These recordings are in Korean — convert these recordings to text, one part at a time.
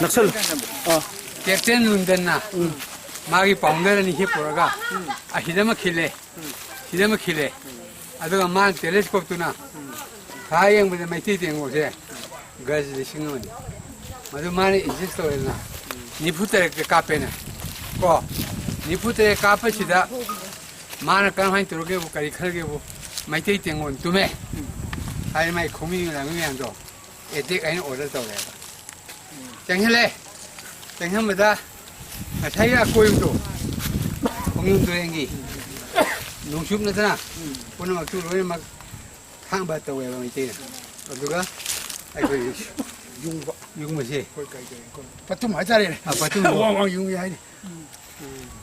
낙설. 캡틴 룬덴나 마기 파운더는 히포라가 아 히데마 킬레 아두가 만 텔레스코프투나 가양부터 마이티 된 곳에 가지 신경은 마두 많이 이지스토에나 니푸테 카페네 고 니푸테 카페시다 마나 깐하이 들어게고 까리 칼게고 마이티 된 곳 두메 아이마이 고민이랑 의미한도 에틱 아니 오더 떠래 장hel레 장hel마다 자기가 꼬임도 공룡도 행기 농축나잖아 오늘 막 들어오면 막 항봤다고 해요 이제 어디가 아이고 융무시 바툼 하자래. 아 바툼 왕왕 융이 아니.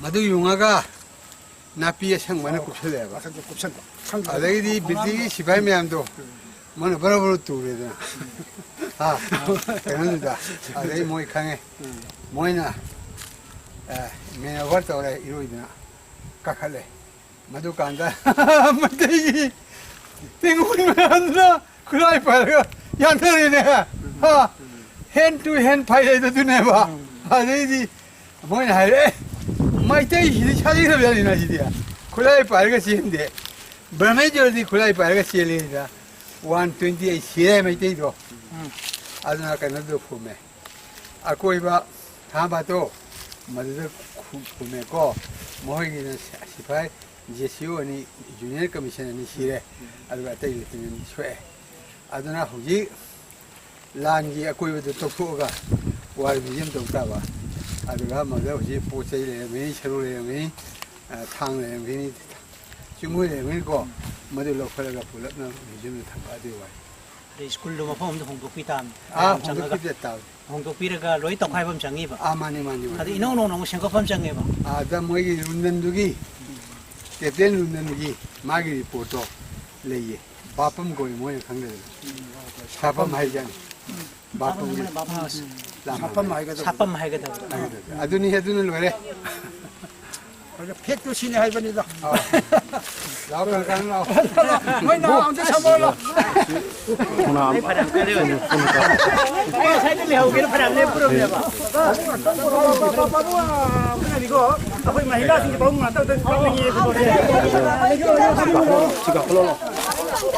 마두 융아가 나피에 상만을 굽혀내봐 아산도 곱산도. 아들이 비디기 시발매암도 뭐는 버러버러 뚜래잖아 아 그런다 아들이 뭐이 강해 뭐이나 메나 버터래 이러이나 까칼래 마두 간다 맞대기 땡군이 안나 그라이 파가 야너리네 하 핸투핸 파이에도 두네봐 아들이 뭐이나 하래 마이테이 차리서 별이나 지디야 그라이 파가 지인데 브라메저디 그라이 파가 지엘이다 128 시에 마이테이도 아드나 까나도 포메 아코이바 다바도 마두도 포메고 뭐이기는 시파이 이제 시원이 주니어 커미션이 시래 아두가 때리는 쇠 아드나 후지 란기 아코이바도 토포가 와르미즘 동타바 아두가 뭐가 후지 포체이래 메이 셔로래 메이 탕래 메이 주무래 메이고 모두 로컬가 불렀나 요즘에 탐바디 와 스쿨로 마포함도 홍도피담 아 홍도피됐다 홍도피르가 로이 떡하이범 장이바 아 많이 아데 이노노노 생각함 장이바 아다 뭐기 룬덴두기 캡틴 룬덴두기 마기 리포터 레이 바쁨 고이 뭐에 강대 사밤 하이잖아 바쁨 사판 마이가 사밤 하이가다 아두니 해두는 거래 그래 팩도 신의 할머니다. 라고 가는 라 뭐이 나 언제 사먹어. Ay, parang kaliw. Ay, sa atin lihaw, kaya parang lihaw puro niya ba? Ako'y mahila, sige pa mo nga. Ito, ito, ito, ito, ito, ito, ito, ito, ito, ito, ito, ito, ito,